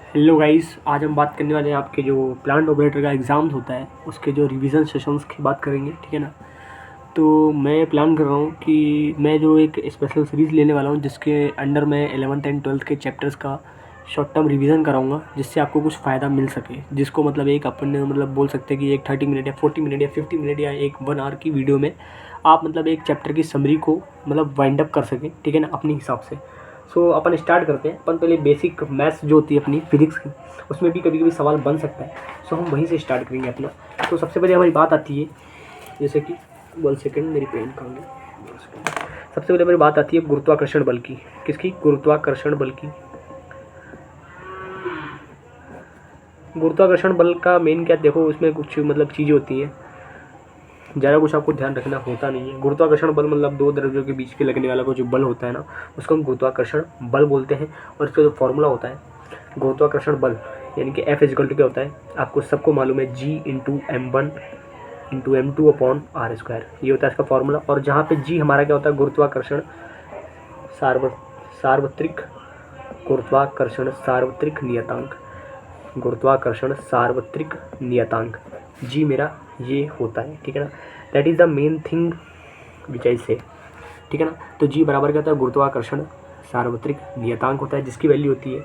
Hello guys, आज हम बात करने वाले हैं आपके जो प्लांट ऑपरेटर का एग्ज़ाम्स होता है उसके जो रिवीजन सेशंस की बात करेंगे, ठीक है ना। तो मैं प्लान कर रहा हूँ कि मैं जो एक स्पेशल सीरीज़ लेने वाला हूँ जिसके अंडर मैं 11th एंड 12th के चैप्टर्स का शॉर्ट टर्म रिवीजन कराऊंगा, जिससे आपको कुछ फ़ायदा मिल सके। जिसको मतलब एक अपन ने मतलब बोल सकते हैं कि एक 30 मिनट या 40 मिनट या 50 मिनट या एक 1 आवर की वीडियो में आप मतलब एक चैप्टर की समरी को मतलब वाइंड अप कर सकें, ठीक है ना, अपने हिसाब से। सो अपन स्टार्ट करते हैं। अपन पहले बेसिक मैथ्स जो होती है अपनी फिजिक्स की, उसमें भी कभी कभी सवाल बन सकता है। सो हम वहीं से स्टार्ट करेंगे अपना। तो सबसे पहले हमारी बात आती है, जैसे कि 1 सेकेंड, मेरी पेन कहाँ गई। 1 सेकेंड। सबसे पहले हमारी बात आती है गुरुत्वाकर्षण बल की। किसकी? गुरुत्वाकर्षण बल की। गुरुत्वाकर्षण बल का मेन क्या, देखो उसमें कुछ मतलब चीज़ें होती हैं, ज़्यादा कुछ आपको ध्यान रखना होता नहीं है। गुरुत्वाकर्षण बल मतलब दो द्रव्यों के बीच के लगने वाला को जो बल होता है ना, उसको हम गुरुत्वाकर्षण बल बोलते हैं। और इसका जो फॉर्मूला होता है गुरुत्वाकर्षण बल यानी कि F इक्वल टू क्या होता है, आपको सबको मालूम है, G × M1 × M2/r²। ये होता है इसका फॉर्मूला। और जहाँ पे G हमारा क्या होता है, गुरुत्वाकर्षण सार्वत्रिक गुरुत्वाकर्षण सार्वत्रिक नियतांक। गुरुत्वाकर्षण सार्वत्रिक नियतांक जी मेरा ये होता है, ठीक है ना। That is the main thing which I say, ठीक है ना। तो जी बराबर क्या होता है, गुरुत्वाकर्षण सार्वत्रिक नियतांक होता है, जिसकी वैल्यू होती है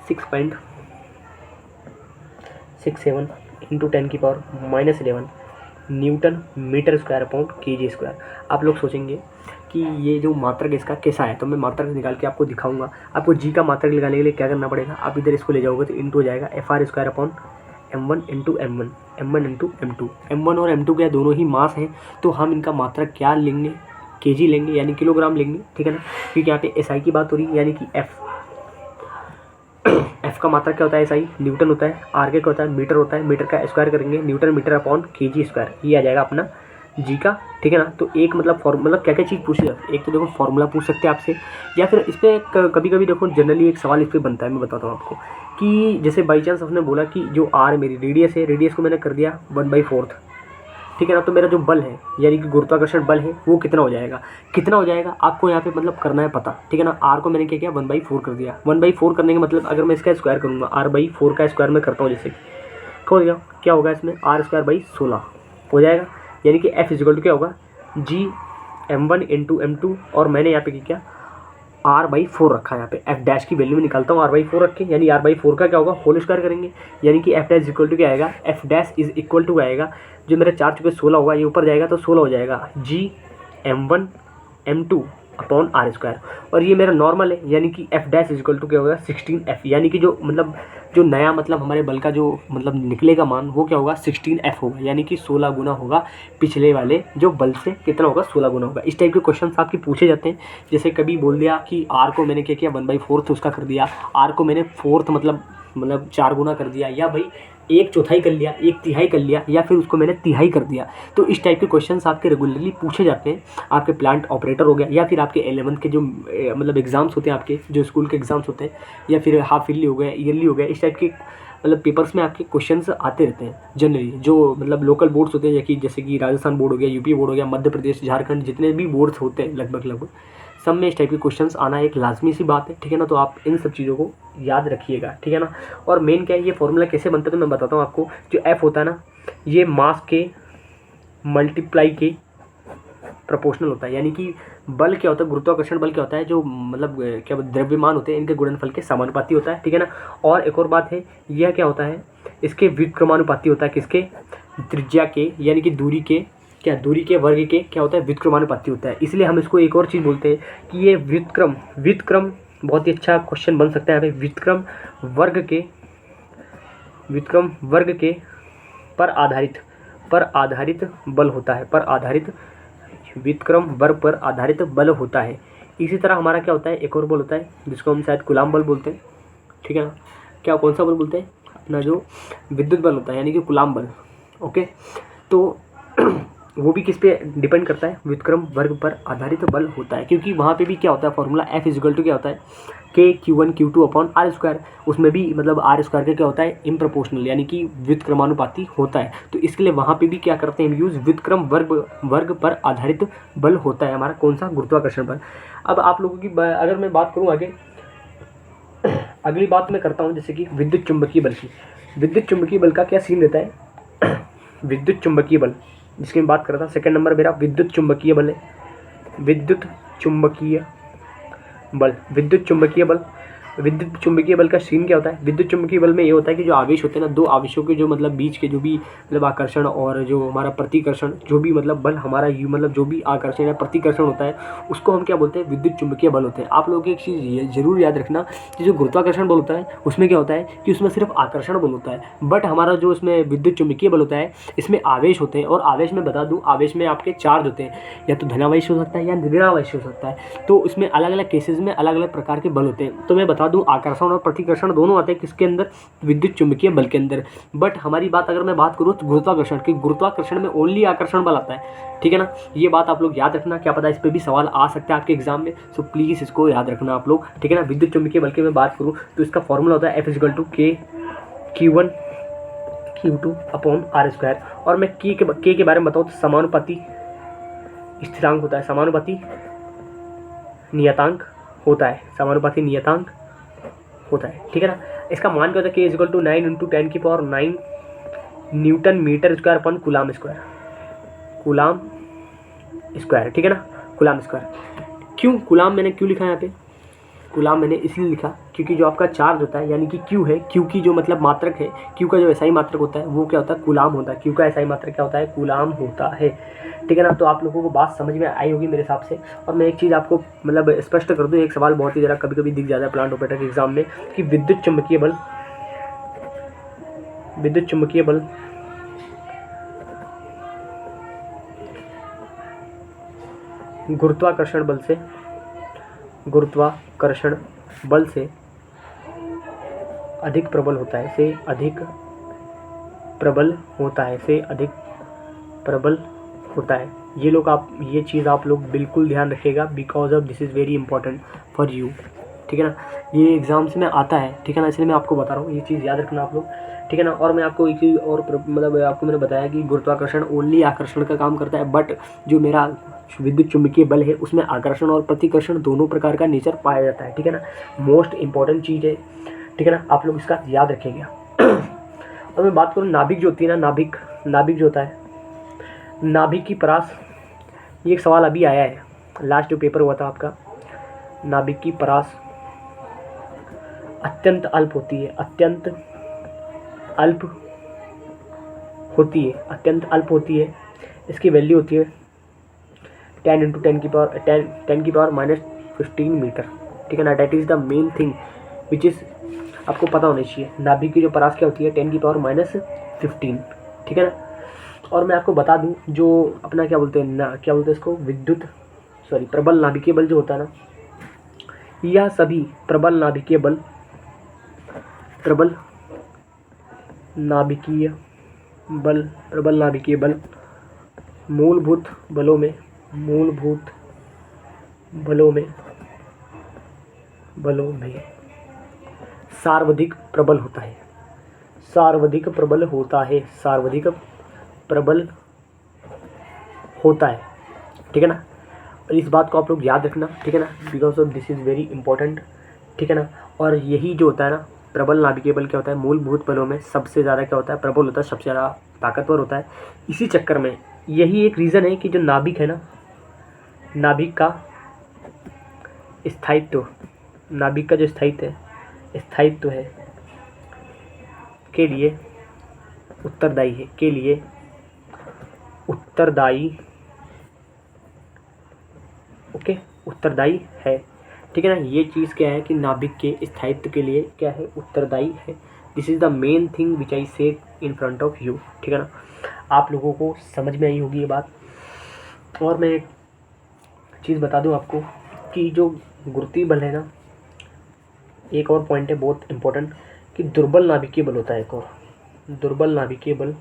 6.67 × 10⁻⁻11 Newton metre square upon kg²। आप लोग सोचेंगे कि ये जो मात्रक इसका कैसा है, तो मैं मात्रक निकाल के आपको दिखाऊंगा। आपको जी का मात्रक निकालने के लिए क्या करना पड़ेगा, आप इधर इसको ले जाओगे तो इंटू हो जाएगा FR² upon M1 × M1 M1 × M2। M1 और M2 के दोनों ही मास हैं, तो हम इनका मात्रक क्या लेंगे, kg लेंगे, यानी किलोग्राम लेंगे, ठीक है ना। क्योंकि यहाँ पे SI की बात हो रही है, यानी कि F का मात्रक क्या होता है, SI न्यूटन होता है। R के क्या होता है, मीटर होता है। मीटर का स्क्वायर करेंगे, न्यूटन मीटर अपॉन kg², ये आ जाएगा अपना जी का, ठीक है ना। तो एक मतलब मतलब क्या क्या चीज़ पूछी जाती है, एक तो देखो फॉर्मूला पूछ सकते हैं आपसे, या फिर इस पर कभी कभी देखो जनरली एक सवाल इस पर बनता है। मैं बताता हूँ आपको कि जैसे बाई चांस उसने बोला कि जो R मेरी रेडियस है, रेडियस को मैंने कर दिया 1/4, ठीक है ना। तो मेरा जो बल है यानी कि गुरुत्वाकर्षण बल है वो कितना हो जाएगा, कितना हो जाएगा आपको यहाँ पे मतलब करना है पता, ठीक है ना। R को मैंने क्या किया, 1/4 कर दिया। 1/4 करने का मतलब अगर मैं इसका स्क्वायर करूँगा, R/4 का स्क्वायर मैं करता हूँ, जैसे हो गया, क्या होगा इसमें, R²/16 हो जाएगा। यानी कि F इक्वल टू क्या होगा, G/M1 × M2, और मैंने यहाँ पे क्या R/4 रखा है। यहाँ पे F' की वैल्यू में निकालता हूँ R/4 रख के, यानी R/4 का क्या होगा, होल स्क्वायर करेंगे, यानी कि F' इक्वल टू क्या आएगा, F' इज इक्वल टू आएगा, जो मेरा 4 चुके 16 होगा, ये ऊपर जाएगा तो 16 हो जाएगा, G/M1 M2 अपॉन R²। और ये मेरा नॉर्मल है, यानी कि F' इक्वल टू क्या होगा, 16F, यानी कि जो मतलब जो नया मतलब हमारे बल का जो मतलब निकलेगा मान, वो क्या होगा, 16F होगा, यानी कि 16 गुना होगा पिछले वाले जो बल से, कितना होगा, 16 गुना होगा। इस टाइप के क्वेश्चन आपके पूछे जाते हैं। जैसे कभी बोल दिया कि R को मैंने क्या किया, 1/4 उसका कर दिया, R को मैंने 4 मतलब 4 गुना कर दिया, या भाई 1/4 कर लिया, 1/3 कर लिया, या फिर उसको मैंने तिहाई कर दिया। तो इस टाइप के क्वेश्चंस आपके रेगुलरली पूछे जाते हैं। आपके प्लांट ऑपरेटर हो गया, या फिर आपके 11th के जो मतलब एग्ज़ाम्स होते हैं, आपके जो स्कूल के एग्ज़ाम्स होते हैं, या फिर हाफ ईयरली हो गए, ईयरली हो गए, इस टाइप के मतलब पेपर्स में आपके क्वेश्चंस आते रहते हैं जनरली। जो मतलब लोकल बोर्ड्स होते हैं, जैसे कि राजस्थान बोर्ड हो गया, यूपी बोर्ड हो गया, मध्य प्रदेश, झारखंड, जितने भी बोर्ड्स होते हैं लगभग सब में इस टाइप के क्वेश्चंस आना एक लाजमी सी बात है, ठीक है ना। तो आप इन सब चीज़ों को याद रखिएगा, ठीक है ना। और मेन क्या है, ये फॉर्मूला कैसे बनता है तो मैं बताता हूँ आपको। जो F होता है ना, ये मास के मल्टीप्लाई के प्रोपोर्शनल होता है, यानी कि बल क्या होता है, गुरुत्वाकर्षण बल क्या होता है, जो मतलब क्या द्रव्यमान होते हैं इनके गुणनफल के समानुपाती होता है, ठीक है ना। और एक और बात है, यह क्या होता है, इसके व्युत्क्रमानुपाती होता है, किसके, त्रिज्या के, यानी कि दूरी के, क्या दूरी के वर्ग के क्या होता है, व्युत्क्रमानुपाती होता है। इसलिए हम इसको एक और चीज़ बोलते हैं कि ये व्युत्क्रम बहुत ही अच्छा क्वेश्चन बन सकता है यहाँ पे। व्युत्क्रम वर्ग के पर आधारित बल होता है, व्युत्क्रम वर्ग पर आधारित बल होता है। इसी तरह हमारा क्या होता है, एक और बल होता है जिसको हम शायद कूलाम बल बोलते हैं, ठीक है ना। क्या, कौन सा बल बोलते हैं, अपना जो विद्युत बल होता है, यानी कि कूलाम बल, ओके। तो वो भी किस पे डिपेंड करता है, व्युत्क्रम वर्ग पर आधारित बल होता है, क्योंकि वहाँ पे भी क्या होता है फॉर्मूला, F इक्वल टू क्या होता है, K/Q1 Q2 अपॉन R²। उसमें भी मतलब R² का क्या होता है, इम्प्रोपोर्शनल, यानी कि व्युत्क्रमानुपाती होता है। तो इसके लिए वहाँ पे भी क्या करते हैं हम यूज़, व्युत्क्रम वर्ग पर आधारित बल होता है हमारा, कौन सा, गुरुत्वाकर्षण बल। अब आप लोगों की अगर मैं बात करूँ आगे, अगली बात मैं करता हूँ जैसे कि विद्युत चुंबकीय बल की। विद्युत चुंबकीय बल का क्या सीन रहता है? विद्युत चुंबकीय बल जिसकी मैं बात कर रहा था, सेकंड नंबर मेरा विद्युत चुंबकीय बल है। विद्युत चुंबकीय बल, विद्युत चुंबकीय बल, विद्युत चुंबकीय बल का सीन क्या होता है? विद्युत चुंबकीय बल में ये होता है कि जो आवेश होते हैं ना, दो आवेशों के जो मतलब बीच के जो भी मतलब आकर्षण और जो हमारा प्रतिकर्षण, जो भी मतलब बल हमारा यू मतलब जो भी आकर्षण या प्रतिकर्षण होता है उसको हम क्या बोलते हैं? विद्युत चुंबकीय बल होते हैं। आप लोगों की एक चीज़ ये जरूर याद रखना कि जो गुरुत्वाकर्षण बल होता है उसमें क्या होता है कि उसमें सिर्फ आकर्षण बल होता है, बट हमारा जो इसमें विद्युत चुंबकीय बल होता है इसमें आवेश होते हैं। और आवेश में बता दूँ, आवेश में आपके चार्ज होते हैं, या तो धनावेश हो सकता है या ऋणावेश हो सकता है। तो इसमें अलग अलग केसेस में अलग अलग प्रकार के बल होते हैं। तो मैं बता दूं, आकर्षण और प्रतिकर्षण दोनों आते हैं किसके अंदर? विद्युत चुंबकीय बल के अंदर। बट हमारी बात अगर मैं बात करूँ तो गुरुत्वाकर्षण की, गुरुत्वाकर्षण में ओनली आकर्षण बल आता है, ठीक है ना। ये बात आप लोग याद रखना, क्या पता इस पर भी सवाल आ सकता है आपके एग्जाम में, सो प्लीज़ इसको याद रखना आप लोग, ठीक है ना। विद्युत चुंबकीय बल की मैं बात करूँ तो इसका फॉर्मूला होता है F=K Q1 Q2 upon R²। और मैं के बारे में बताऊँ तो समानुपाती स्थिरांक होता है, समानुपाती नियतांक होता है, समानुपाती नियतांक होता है, ठीक है ना। इसका मान क्या होता है? K=9 × 10⁹ newton metre square upon coulomb square, coulomb square, ठीक है ना, कूलाम स्क्वायर। क्यों कूलाम मैंने क्यों लिखा है यहाँ पे? कूलाम मैंने इसलिए लिखा क्योंकि जो आपका चार्ज होता है यानी कि Q है, Q की जो मतलब मात्रक है, Q का जो एसआई मात्रक होता है वो क्या होता है? कूलाम होता है। Q का एसआई मात्रक क्या होता है? कूलाम होता है, ठीक है ना। तो आप लोगों को बात समझ में आई होगी मेरे हिसाब से। और मैं एक चीज़ आपको मतलब स्पष्ट कर दूँ, एक सवाल बहुत ही ज़रा कभी कभी दिख जाता है प्लांट ऑपरेटर के एग्जाम में कि विद्युत चुंबकीय बल, विद्युत चुंबकीय बल गुरुत्वाकर्षण बल से, गुरुत्वाकर्षण बल से अधिक प्रबल होता है, से अधिक प्रबल होता है, से अधिक प्रबल होता है। ये लोग आप ये चीज़ आप लोग बिल्कुल ध्यान रखिएगा, because of this is very important for you, ठीक है ना। ये एग्जाम्स में आता है, ठीक है ना, इसलिए मैं आपको बता रहा हूँ, ये चीज़ याद रखना आप लोग, ठीक है ना। और मैं आपको एक चीज़ और मतलब आपको मैंने बताया कि गुरुत्वाकर्षण ओनली आकर्षण का काम करता है, बट जो मेरा विद्युत चुंबकीय बल है उसमें आकर्षण और प्रतिकर्षण दोनों प्रकार का नेचर पाया जाता है, ठीक है ना। मोस्ट इंपॉर्टेंट चीज़ है, ठीक है ना, आप लोग इसका याद रखेंगे। और मैं बात करूँ नाभिक जो होती है ना, नाभिक, नाभिक जो होता है, नाभिक की परास, ये एक सवाल अभी आया है, लास्ट जो पेपर हुआ था आपका, नाभिक की परास अत्यंत अल्प होती है, अत्यंत अल्प होती है, अत्यंत अल्प होती है। इसकी वैल्यू होती है 10 × 10⁻⁻15 मीटर, ठीक है ना। That is the main thing which is आपको पता होना चाहिए। नाभिक की जो परास क्या होती है? 10⁻⁻15, ठीक है ना। और मैं आपको बता दूं, जो अपना क्या बोलते हैं ना, क्या बोलते हैं इसको, विद्युत सॉरी प्रबल नाभिकीय बल जो होता है ना, यह सभी प्रबल नाभिकीय बल, प्रबल नाभिकीय बल, प्रबल नाभिकीय बल मूलभूत बलों में, मूलभूत बलों में, बलों में सर्वाधिक प्रबल होता है, सर्वाधिक प्रबल होता है, सर्वाधिक प्रबल होता है, ठीक है ना। और इस बात को आप लोग याद रखना, ठीक है ना, because of this is very important, ठीक है ना। और यही जो होता है ना, प्रबल नाभिकीय बल क्या होता है? मूलभूत बलों में सबसे ज़्यादा क्या होता है? प्रबल होता है, सबसे ज़्यादा ताकतवर होता है। इसी चक्कर में यही एक रीज़न है कि जो नाभिक है ना, नाभिक का स्थायित्व, नाभिक का जो स्थायित्व है के लिए उत्तरदायी है, के लिए उत्तरदायी, ओके, उत्तरदायी है, ठीक है ना। ये चीज़ क्या है कि नाभिक के स्थायित्व के लिए क्या है? उत्तरदायी है। This is the main thing which I said in front of you, ठीक है ना। आप लोगों को समझ में आई होगी ये बात। और मैं एक चीज़ बता दूं आपको कि जो गुरुत्वीय बल है ना, एक और पॉइंट है बहुत इम्पोर्टेंट कि दुर्बल नाभिकीय बल होता है। एक और दुर्बल नाभिकीय बल,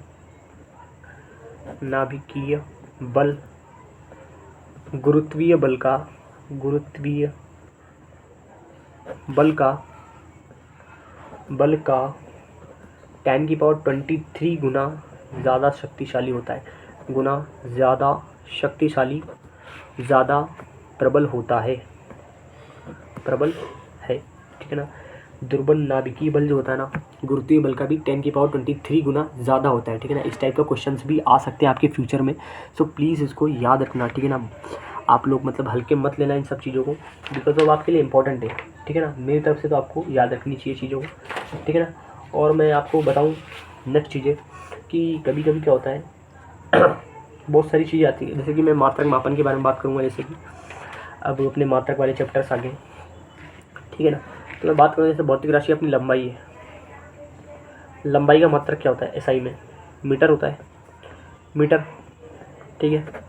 नाभिकीय बल गुरुत्वीय बल का, गुरुत्वीय बल का 10⁻23 गुना ज़्यादा शक्तिशाली होता है, गुना ज़्यादा शक्तिशाली, ज़्यादा प्रबल होता है, प्रबल है, ठीक है ना। दुर्बल नाभिकीय बल जो होता है ना, गुरुत्वीय बल का भी 10⁻23 गुना ज़्यादा होता है, ठीक है ना। इस टाइप का क्वेश्चंस भी आ सकते हैं आपके फ्यूचर में, सो प्लीज़ इसको याद रखना, ठीक है ना। आप लोग मतलब हल्के मत लेना इन सब चीज़ों को, बिकॉज वो आपके लिए इंपॉर्टेंट है, ठीक है ना। मेरी तरफ से तो आपको याद रखनी चाहिए चीज़ों को, ठीक है ना। और मैं आपको बताऊँ नेक्स्ट चीज़ें कि कभी कभी क्या होता है बहुत सारी चीज़ें आती है, जैसे कि मैं मात्रक मापन के बारे में बात करूँगा, जैसे कि अब अपने मात्रक वाले चैप्टर्स आ गए, ठीक है ना। तो मैं बात करूँ जैसे भौतिक राशि अपनी लंबाई है, लंबाई का मात्रक क्या होता है एसआई में, मीटर होता है, मीटर, ठीक है।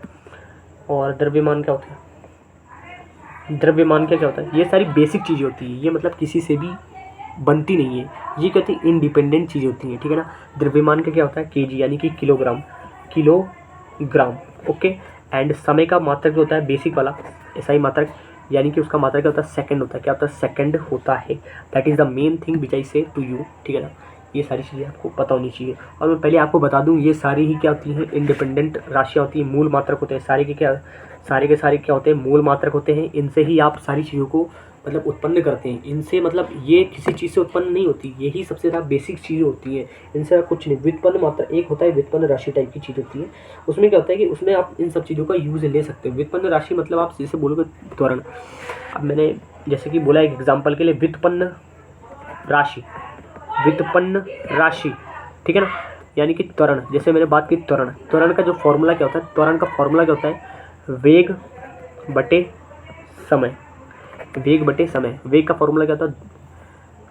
और द्रव्यमान क्या होता है, द्रव्यमान क्या होता है, ये सारी बेसिक चीज़ें होती है, ये मतलब किसी से भी बनती नहीं है, ये कहते हैं इंडिपेंडेंट चीज़ें होती हैं, ठीक है ना। द्रव्यमान का क्या होता है केजी यानी कि किलोग्राम, किलोग्राम, ओके। एंड समय का मात्रक जो होता है बेसिक वाला एसआई मात्रक, यानी कि उसका मात्रक क्या होता है सेकंड होता है, क्या होता है सेकंड होता है। That is the main thing which I say to you, ठीक है ना। ये सारी चीज़ें आपको पता होनी चाहिए। और मैं पहले आपको बता दूं ये सारी ही क्या होती हैं इंडिपेंडेंट राशियाँ होती हैं, मूल मात्रक होते हैं सारे के सारे क्या होते हैं मूल मात्रक होते हैं। इनसे ही आप सारी चीज़ों को मतलब उत्पन्न करते हैं, इनसे मतलब ये किसी चीज़ से उत्पन्न नहीं होती, यही सबसे ज़्यादा बेसिक चीज़ होती है, इनसे कुछ नहीं। व्युत्पन्न मात्रा एक होता है, व्युत्पन्न राशि टाइप की चीज़ होती है, उसमें क्या होता है कि उसमें आप इन सब चीज़ों का यूज़ ले सकते हैं। व्युत्पन्न राशि मतलब आप जैसे बोलोगे त्वरण, अब मैंने जैसे कि बोला एक एग्जाम्पल के लिए व्युत्पन्न राशि, व्युत्पन्न राशि, ठीक है ना, यानी कि त्वरण। जैसे मैंने बात की त्वरण, त्वरण का जो फॉर्मूला क्या होता है, त्वरण का फॉर्मूला क्या होता है वेग बटे समय, वेग बटे समय। वेग का फॉर्मूला क्या होता है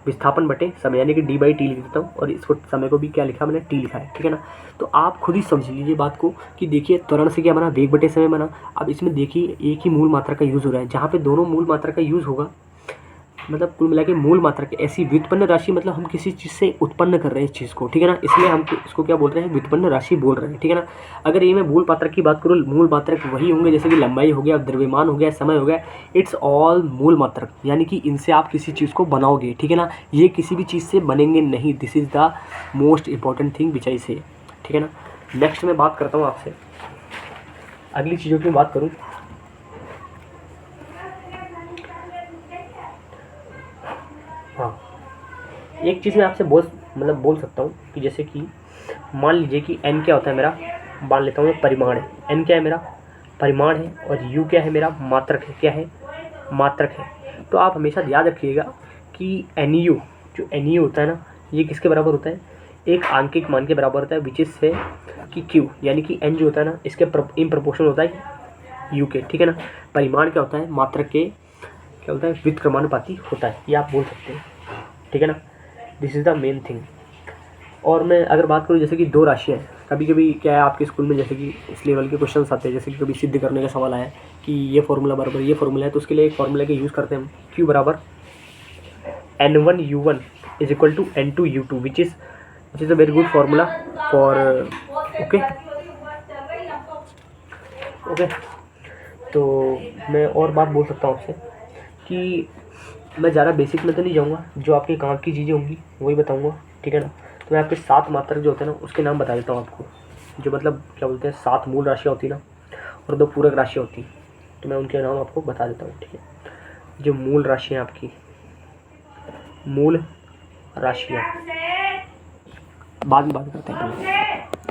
विस्थापन बटे समय, यानी कि d/t लिख देता हूँ, और इसको समय को भी क्या लिखा मैंने t लिखा है, ठीक है ना। तो आप खुद ही समझ लीजिए बात को कि देखिए त्वरण से क्या बना वेग बटे समय बना। अब इसमें देखिए एक ही मूल मात्रा का यूज़ हो रहा है, जहाँ पे दोनों मूल मात्रा का यूज़ होगा मतलब कुल मिला के मूल मात्रा की ऐसी व्युत्पन्न राशि, मतलब हम किसी चीज़ से उत्पन्न कर रहे हैं इस चीज़ को, ठीक है ना, इसलिए हम इसको क्या बोल रहे हैं व्युत्पन्न राशि बोल रहे हैं, ठीक है ना। अगर ये मैं मूल मात्रक की बात करूँ, मूल मात्रक वही होंगे जैसे कि लंबाई हो गया, द्रव्यमान हो गया, समय हो गया, इट्स ऑल मूल मात्रक, यानी कि इनसे आप किसी चीज़ को बनाओगे, ठीक है ना। ये किसी भी चीज़ से बनेंगे नहीं, this is the most important thing which I say, ठीक है ना। नेक्स्ट मैं बात करता हूँ आपसे अगली चीज़ों की बात करूँ, हाँ एक चीज़ मैं आपसे बोल सकता हूँ कि जैसे कि मान लीजिए कि n क्या होता है मेरा, मान लेता हूँ मैं परिमाण है, n क्या है मेरा परिमाण है, और u क्या है मेरा मात्रक है, क्या है मात्रक है। तो आप हमेशा याद रखिएगा कि nu जो nu होता है ना, ये किसके बराबर होता है एक आंकिक मान के बराबर होता है, विच इज से कि q यानी कि n जो होता है ना इसके इन प्रोपोर्शन होता है u के, ठीक है ना। परिमाण क्या होता है मात्रक के क्या होता है व्युत्क्रमानुपाती होता है, ये आप बोल सकते हैं, ठीक है ना। This is the main thing. और मैं अगर बात करूँ जैसे कि दो राशियाँ हैं, कभी कभी क्या है आपके स्कूल में जैसे कि इस लेवल के क्वेश्चंस आते हैं, जैसे कि कभी सिद्ध करने का सवाल आया कि ये फार्मूला बराबर ये फार्मूला है, तो उसके लिए एक फार्मूला का यूज़ करते हैं हम q बराबर n1u1 is equal to n2u2 which is a very good formula for okay. तो मैं और बात बोल सकता हूँ आपसे कि मैं ज़्यादा बेसिक में तो नहीं जाऊँगा, जो आपके काम की चीज़ें होंगी वही बताऊँगा, ठीक है ना। तो मैं आपके 7 मात्रक जो होते हैं ना उसके नाम बता देता हूँ आपको, जो मतलब क्या बोलते हैं 7 मूल राशियाँ होती है ना और 2 पूरक राशियाँ होती हैं, तो मैं उनके नाम आपको बता देता हूँ, ठीक है। जो मूल राशियाँ आपकी मूल राशियाँ बाद में बात करते हैं।